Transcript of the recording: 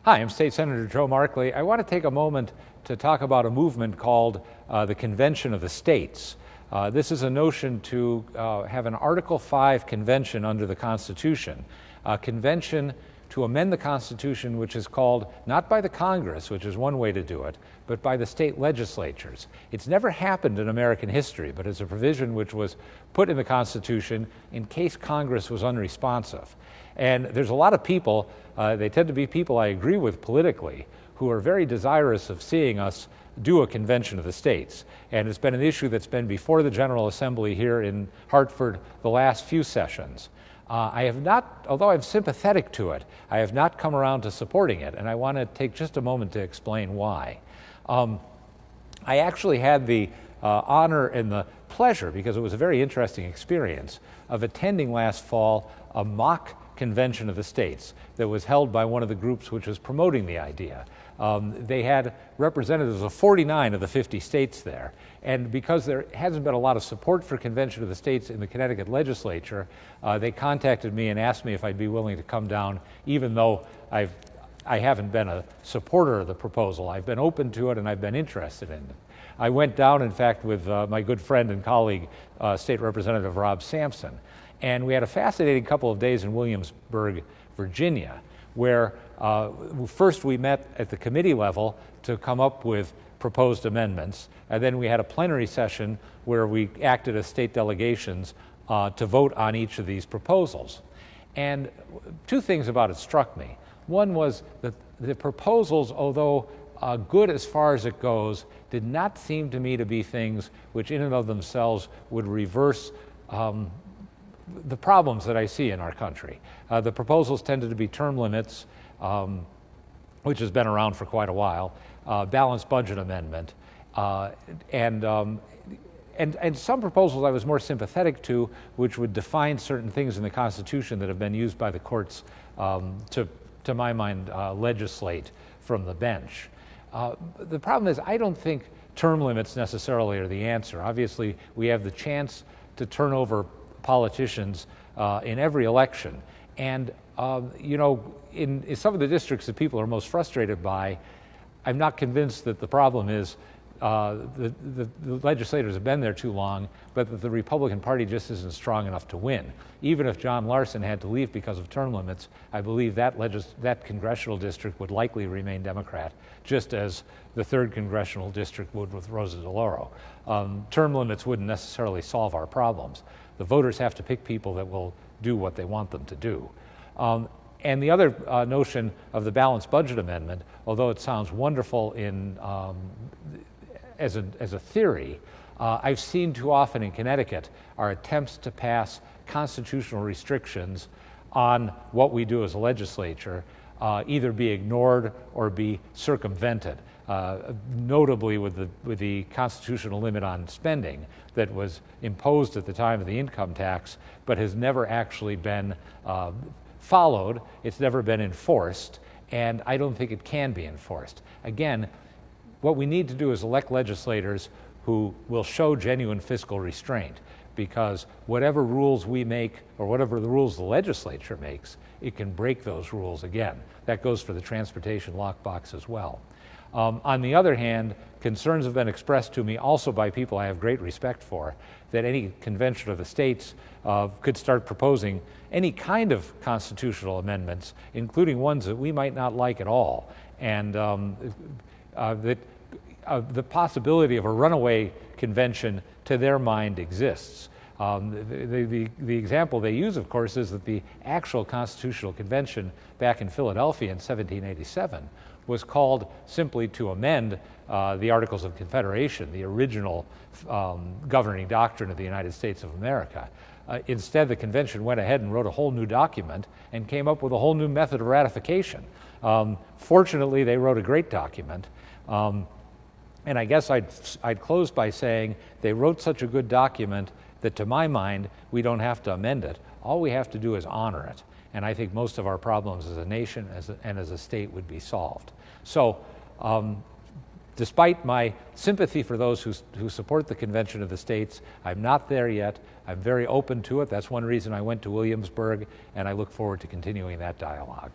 Hi, I'm State Senator Joe Markley. I want to take a moment to talk about a movement called the Convention of the States. This is a notion to have an Article 5 convention under the Constitution, a convention to amend the Constitution which is called not by the Congress, which is one way to do it, but by the state legislatures. It's never happened in American history, but it's a provision which was put in the Constitution in case Congress was unresponsive. And there's a lot of people, they tend to be people I agree with politically, who are very desirous of seeing us do a convention of the states. And it's been an issue that's been before the General Assembly here in Hartford the last few sessions. I have not, although I'm sympathetic to it, I have not come around to supporting it, and I want to take just a moment to explain why. I actually had the honor and the pleasure, because it was a very interesting experience, of attending last fall a mock convention of the states that was held by one of the groups which was promoting the idea. They had representatives of 49 of the 50 states there, and because there hasn't been a lot of support for Convention of the States in the Connecticut legislature, they contacted me and asked me if I'd be willing to come down, even though I haven't been a supporter of the proposal. I've been open to it and I've been interested in it. I went down, in fact, with my good friend and colleague, State Representative Rob Sampson, and we had a fascinating couple of days in Williamsburg, Virginia, where first we met at the committee level to come up with proposed amendments, and then we had a plenary session where we acted as state delegations to vote on each of these proposals. And two things about it struck me. One was that the proposals, although good as far as it goes, did not seem to me to be things which in and of themselves would reverse the problems that I see in our country. The proposals tended to be term limits, which has been around for quite a while, balanced budget amendment, and some proposals I was more sympathetic to, which would define certain things in the Constitution that have been used by the courts to my mind, legislate from the bench. The problem is I don't think term limits necessarily are the answer. Obviously, we have the chance to turn over politicians in every election. And, you know, in some of the districts that people are most frustrated by, I'm not convinced that the problem is the legislators have been there too long, but that the Republican Party just isn't strong enough to win. Even if John Larson had to leave because of term limits, I believe that congressional district would likely remain Democrat, just as the 3rd congressional district would with Rosa DeLauro. Term limits wouldn't necessarily solve our problems. The voters have to pick people that will do what they want them to do. And the other notion of the balanced budget amendment, although it sounds wonderful as a theory, I've seen too often in Connecticut are attempts to pass constitutional restrictions on what we do as a legislature either be ignored or be circumvented. Notably with the constitutional limit on spending that was imposed at the time of the income tax, but has never actually been followed. It's never been enforced, and I don't think it can be enforced. Again, what we need to do is elect legislators who will show genuine fiscal restraint, because whatever rules we make or whatever the rules the legislature makes, it can break those rules again. That goes for the transportation lockbox as well. On the other hand, concerns have been expressed to me also by people I have great respect for, that any convention of the states could start proposing any kind of constitutional amendments, including ones that we might not like at all. And that the possibility of a runaway convention, to their mind, exists. The example they use, of course, is that the actual Constitutional Convention back in Philadelphia in 1787 was called simply to amend the Articles of Confederation, the original governing doctrine of the United States of America. Instead, the convention went ahead and wrote a whole new document and came up with a whole new method of ratification. Fortunately, they wrote a great document. And I guess I'd close by saying they wrote such a good document that, to my mind, we don't have to amend it. All we have to do is honor it. And I think most of our problems as a nation and as a state would be solved. So, despite my sympathy for those who support the Convention of the States, I'm not there yet. I'm very open to it. That's one reason I went to Williamsburg, and I look forward to continuing that dialogue.